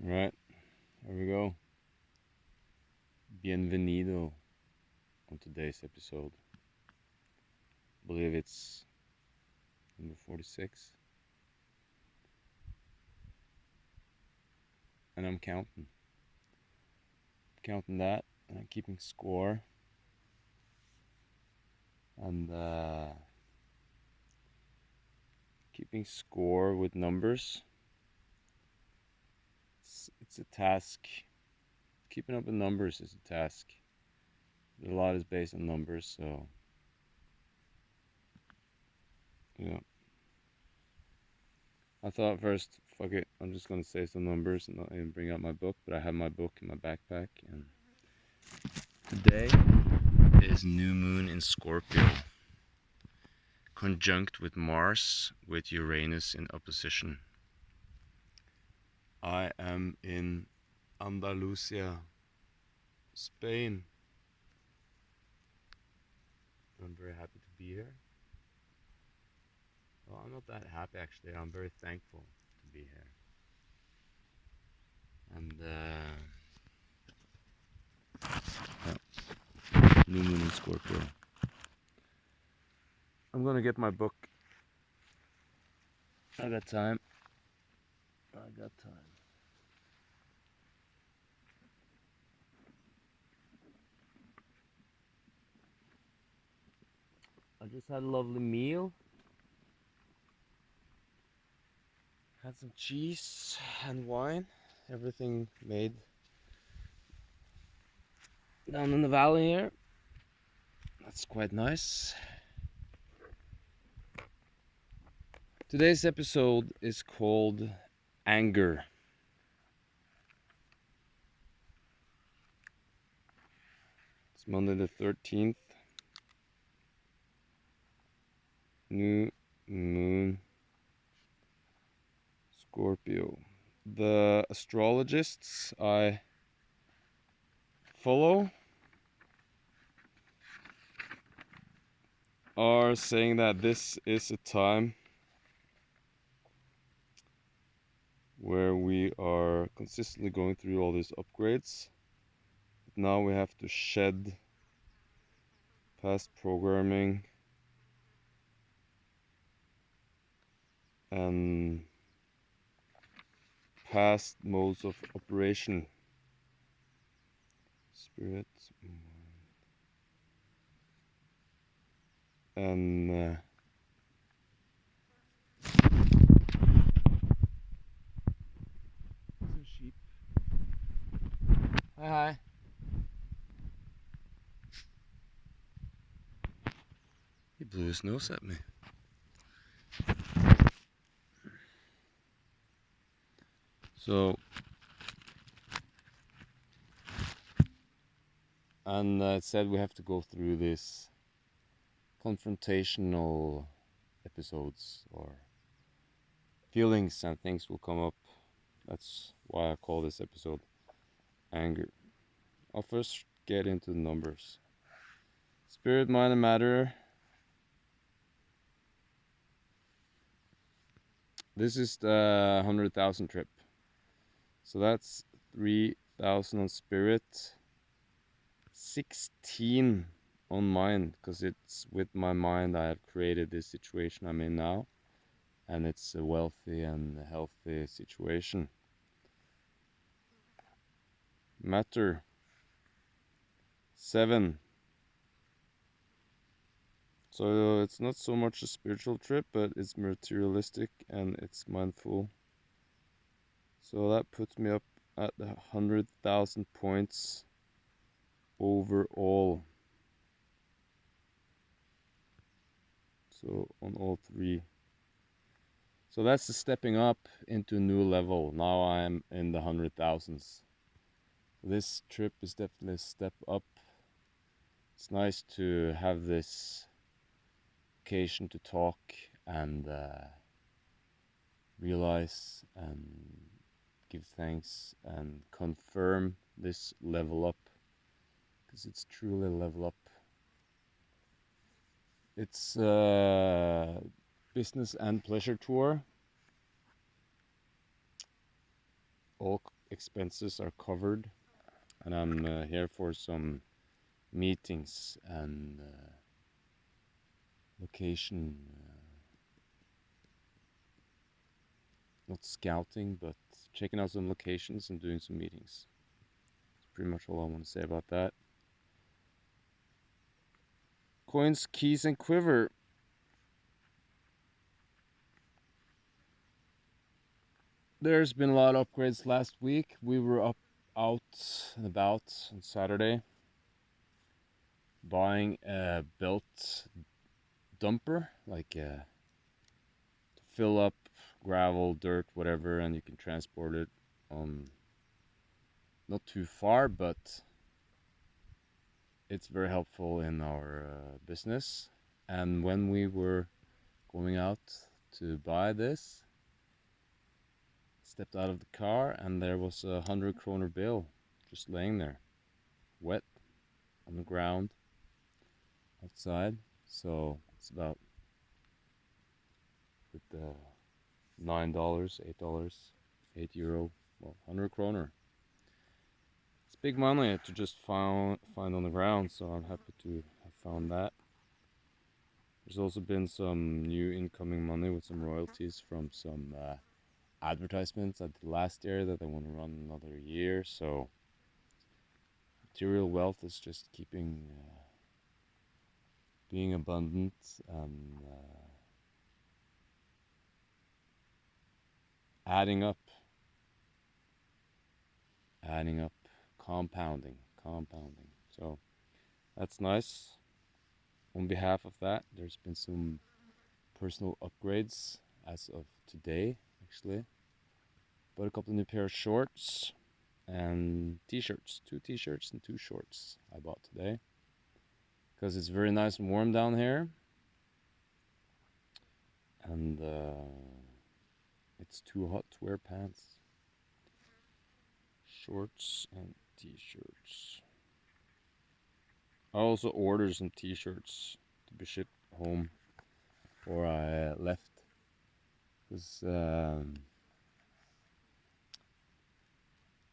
Right, here we go. Bienvenido on today's episode. I believe it's number 46. And I'm counting that, and I'm keeping score. And keeping score with numbers, it's a task. Keeping up with numbers is a task. A lot is based on numbers, so yeah. I thought first, fuck it, I'm just gonna say some numbers and not even bring out my book, but I have my book in my backpack, and today is new moon in Scorpio, conjunct with Mars, with Uranus in opposition. I am in Andalusia, Spain. I'm very happy to be here. Well, I'm not that happy actually. I'm very thankful to be here. And new moon in Scorpio. I'm gonna get my book. I got time. I got time. I just had a lovely meal. Had some cheese and wine. Everything made down in the valley here. That's quite nice. Today's episode is called Anger. It's Monday the 13th. New moon Scorpio. The astrologists I follow are saying that this is a time where we are consistently going through all these upgrades. But now we have to shed past programming and past modes of operation. Spirit, and sheep. Hi, hi. He blew his nose at me. So, and it said we have to go through this confrontational episodes, or feelings and things will come up. That's why I call this episode Anger. I'll first get into the numbers. Spirit, mind, and matter. This is the 100,000 trip. So that's 3,000 on spirit, 16 on mind, because it's with my mind I have created this situation I'm in now, and it's a wealthy and healthy situation. Matter, 7. So it's not so much a spiritual trip, but it's materialistic and it's mindful. So that puts me up at 100,000 points overall. So on all three. So that's the stepping up into a new level. Now I'm in the 100,000s. This trip is definitely a step up. It's nice to have this occasion to talk and realize and give thanks and confirm this level up, because it's truly a level up. It's a business and pleasure tour, all expenses are covered, and I'm here for some meetings and location, not scouting, but checking out some locations and doing some meetings. That's pretty much all I want to say about that. Coins, keys, and quiver. There's been a lot of upgrades last week. We were out and about on Saturday buying a belt dumper, like to fill up gravel, dirt, whatever, and you can transport it on not too far, but it's very helpful in our business. And when we were going out to buy this, stepped out of the car and there was a 100 kroner bill just laying there, wet on the ground outside. So it's about with the $9, $8, €8, well, 100 kroner. It's big money to just find on the ground, so I'm happy to have found that. There's also been some new incoming money with some royalties from some advertisements I did last year that I want to run another year. So material wealth is just keeping being abundant and adding up, compounding. So that's nice. On behalf of that, there's been some personal upgrades as of today, actually. Bought a couple of new pair of shorts and t-shirts, 2 t-shirts and 2 shorts I bought today because it's very nice and warm down here, and it's too hot to wear pants. Shorts and t-shirts. I also ordered some t-shirts to be shipped home before I left, because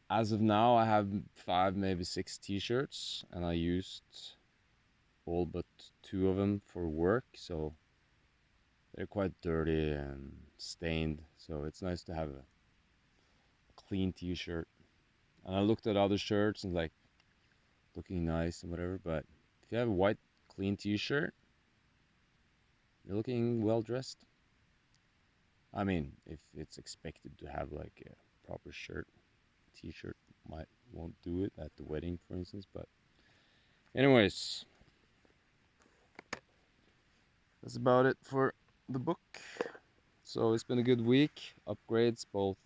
as of now I have 5, maybe 6 t-shirts, and I used all but 2 of them for work, so they're quite dirty and stained, so it's nice to have a clean t-shirt. And I looked at other shirts and like looking nice and whatever, but if you have a white clean t-shirt, you're looking well dressed. I mean, if it's expected to have like a proper shirt, t-shirt won't do it at the wedding, for instance, but anyways, that's about it for the book. So it's been a good week, upgrades both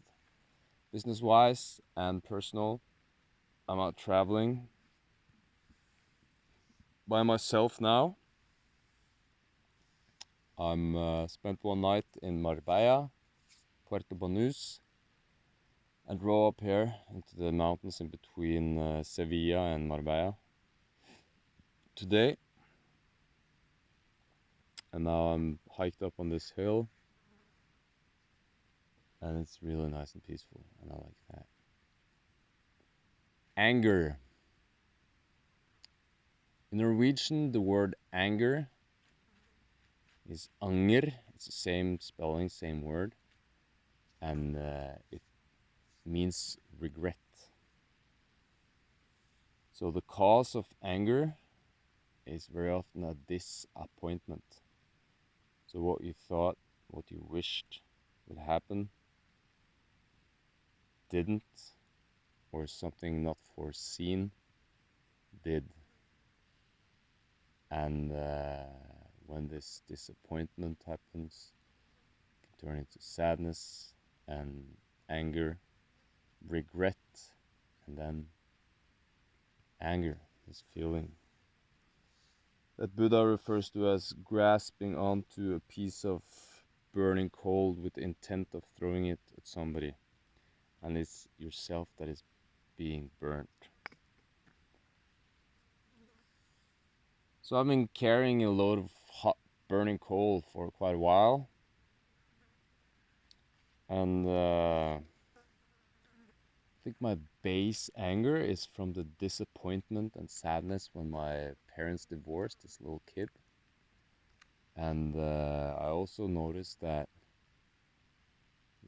business-wise and personal. I'm out traveling by myself now. I'm spent one night in Marbella, Puerto Banús, and drove up here into the mountains in between Sevilla and Marbella today. And now I'm hiked up on this hill, and it's really nice and peaceful, and I like that. Anger. In Norwegian, the word anger is anger. It's the same spelling, same word, and it means regret. So the cause of anger is very often a disappointment. So what you thought, what you wished would happen, didn't, or something not foreseen did. And when this disappointment happens, it can turn into sadness and anger, regret, and then anger, this feeling that Buddha refers to as grasping onto a piece of burning coal with the intent of throwing it at somebody, and it's yourself that is being burnt. So I've been carrying a load of hot burning coal for quite a while, and think my base anger is from the disappointment and sadness when my parents divorced as a little kid. And I also noticed that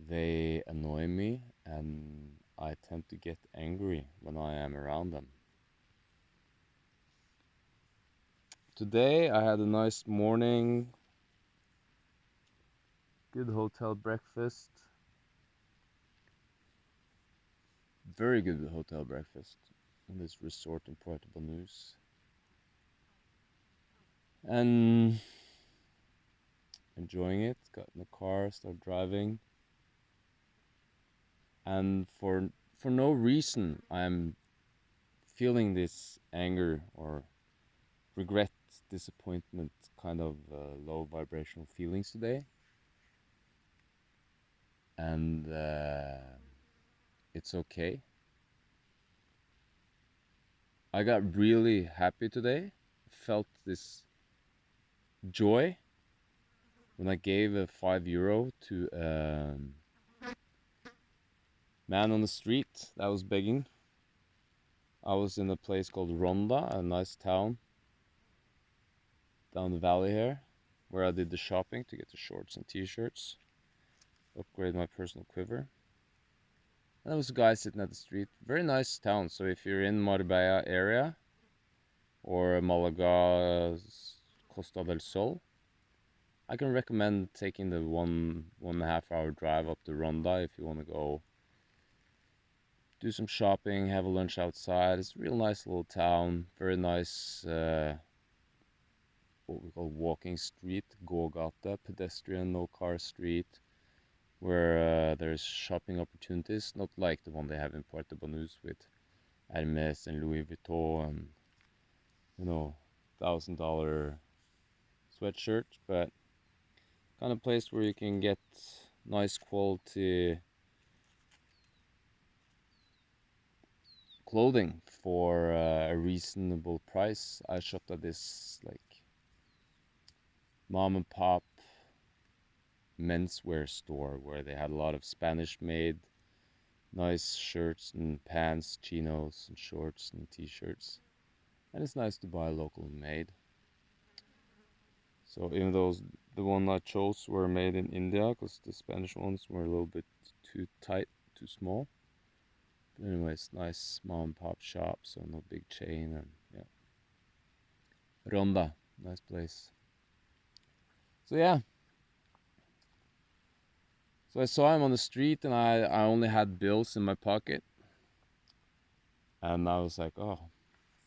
they annoy me and I tend to get angry when I am around them. Today I had a nice morning, good hotel breakfast, very good hotel breakfast in this resort in Puerto Banús. And enjoying it, got in the car, started driving, and for no reason I'm feeling this anger or regret, disappointment, kind of low vibrational feelings today. And it's okay. I got really happy today. Felt this joy when I gave a €5 to a man on the street that was begging. I was in a place called Ronda, a nice town down the valley here, where I did the shopping to get the shorts and t-shirts, upgrade my personal quiver. And there was a guy sitting at the street. Very nice town. So if you're in Marbella area or Malaga, Costa del Sol, I can recommend taking the 1.5 hour drive up to Ronda if you want to go do some shopping, have a lunch outside. It's a real nice little town. Very nice, what we call walking street, gågata, pedestrian, no car street, where there's shopping opportunities, not like the one they have in Puerto Banús with Hermes and Louis Vuitton and, $1,000 sweatshirt, but kind of place where you can get nice quality clothing for a reasonable price. I shopped at this like mom and pop menswear store where they had a lot of Spanish made nice shirts and pants, chinos and shorts and t-shirts. And it's nice to buy local made. So even though the one I chose were made in India, because the Spanish ones were a little bit too tight, too small. But anyways, nice mom and pop shop, so no big chain, and yeah. Ronda, nice place. So yeah. So I saw him on the street and I only had bills in my pocket. And I was like, oh,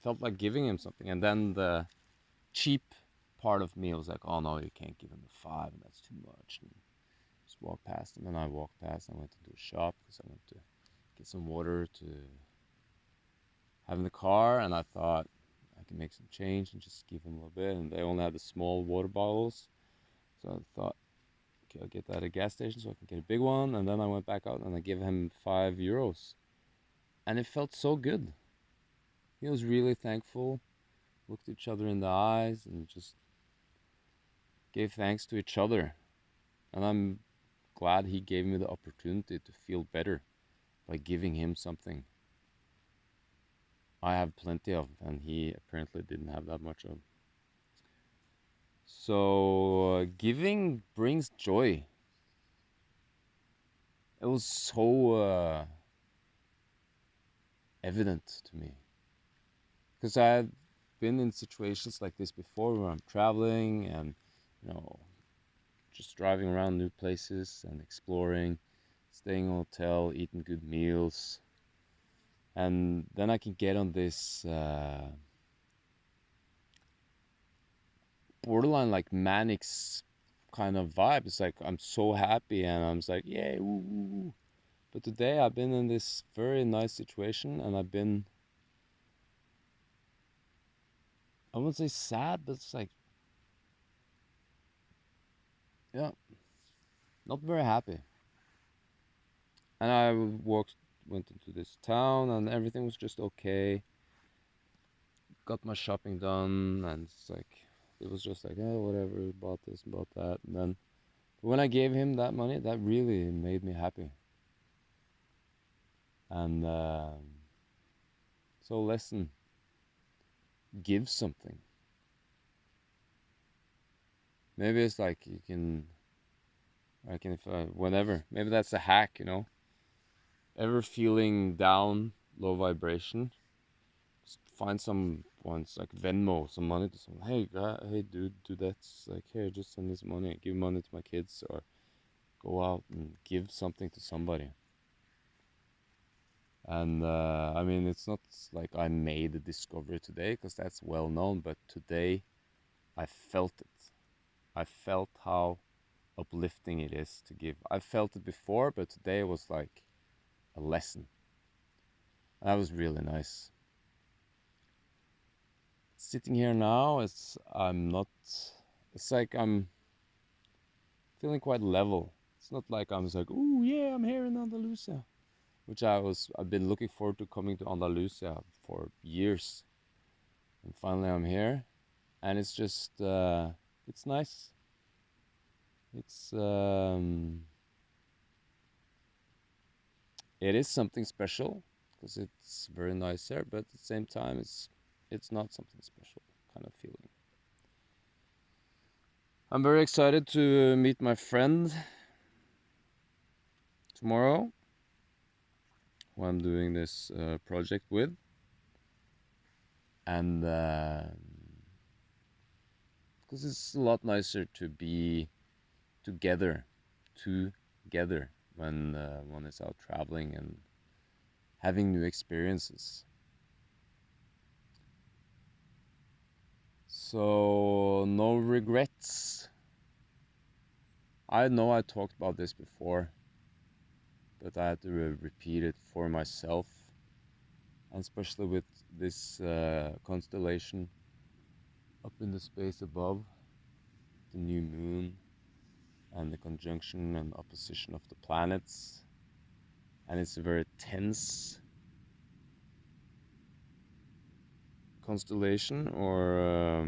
felt like giving him something. And then the cheap part of me was like, oh no, you can't give him a 5 and that's too much. And just walk past him. And I walked past and I went into a shop because I went to get some water to have in the car. And I thought I can make some change and just give him a little bit. And they only had the small water bottles. So I thought, okay, I'll get that at a gas station so I can get a big one. And then I went back out and I gave him €5. And it felt so good. He was really thankful, looked each other in the eyes, and just gave thanks to each other. And I'm glad he gave me the opportunity to feel better by giving him something I have plenty of, and he apparently didn't have that much of. So, giving brings joy. It was so evident to me. Because I've been in situations like this before where I'm traveling and, you know, just driving around new places and exploring, staying in a hotel, eating good meals. And then I can get on this borderline like manic kind of vibe. It's like I'm so happy and I'm just like, yay, woo, woo, woo. But today I've been in this very nice situation and I've been, I wouldn't say sad, but it's like, yeah, not very happy. And I went into this town and everything was just okay. Got my shopping done and it's like, it was just like, oh, whatever, bought this, bought that. And then when I gave him that money, that really made me happy. And so lesson, give something. Maybe it's like you can, whatever. Maybe that's a hack, you know. Ever feeling down, low vibration? Just find some ones like Venmo, some money to someone. Hey, hey, dude, do that. Like, here, just send this money. Give money to my kids, or go out and give something to somebody. And I mean, it's not like I made the discovery today, because that's well known. But today, I felt it. I felt how uplifting it is to give. I felt it before, but today was like a lesson. That was really nice. Sitting here now, it's like I'm feeling quite level. It's not like I'm just like, oh yeah, I'm here in Andalusia, which I've been looking forward to coming to Andalusia for years. And finally I'm here, and it's just, it's nice. It's, it is something special, because it's very nice here, but at the same time, it's not something special kind of feeling. I'm very excited to meet my friend tomorrow, who I'm doing this project with, and because it's a lot nicer to be together, together when one is out traveling and having new experiences. So no regrets. I know I talked about this before, but I had to repeat it for myself, and especially with this constellation up in the space above, the new moon, and the conjunction and opposition of the planets. And it's a very tense constellation, or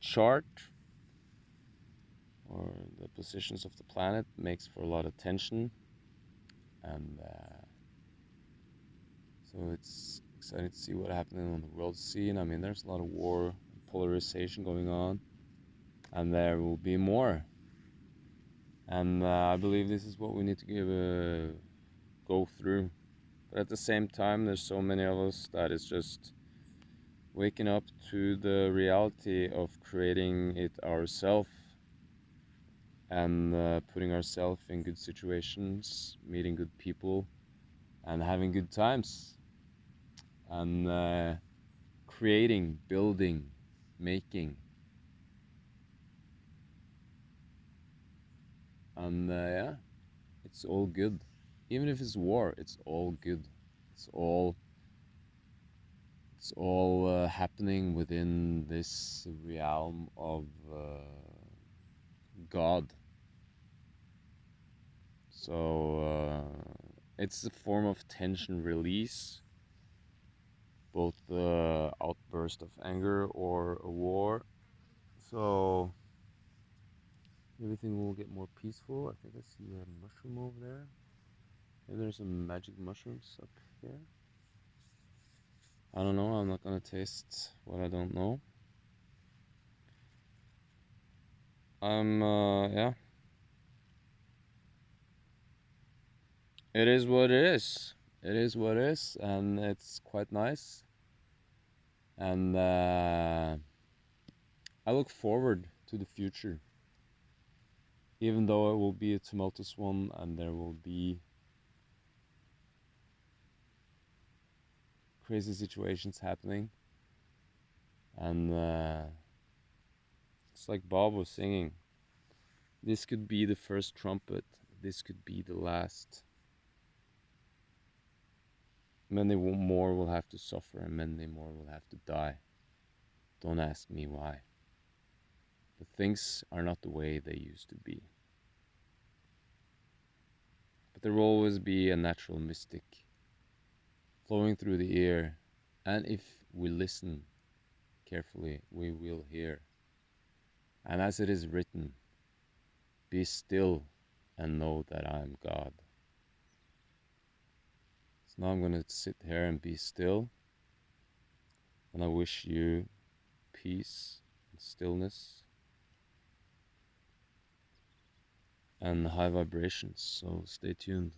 chart, or the positions of the planet makes for a lot of tension. And so it's exciting to see what's happening on the world scene. I mean, there's a lot of war and polarization going on, and there will be more. And I believe this is what we need to go through. But at the same time, there's so many of us that is just waking up to the reality of creating it ourselves, and putting ourselves in good situations, meeting good people, and having good times, and creating, building, making. And yeah, it's all good. Even if it's war, it's all good. It's all happening within this realm of God. So it's a form of tension release, both the outburst of anger or a war. So everything will get more peaceful. I think I see a mushroom over there. Maybe there's some magic mushrooms up here. I don't know. I'm not gonna taste what I don't know. Yeah. It is what it is. It is what it is, and it's quite nice. And I look forward to the future, even though it will be a tumultuous one, and there will be crazy situations happening. And it's like Bob was singing. This could be the first trumpet. This could be the last. Many more will have to suffer, and many more will have to die. Don't ask me why. But things are not the way they used to be. But there will always be a natural mystic flowing through the ear, and if we listen carefully, we will hear. And as it is written, be still and know that I am God. So now I'm gonna sit here and be still, and I wish you peace and stillness and high vibrations, so stay tuned.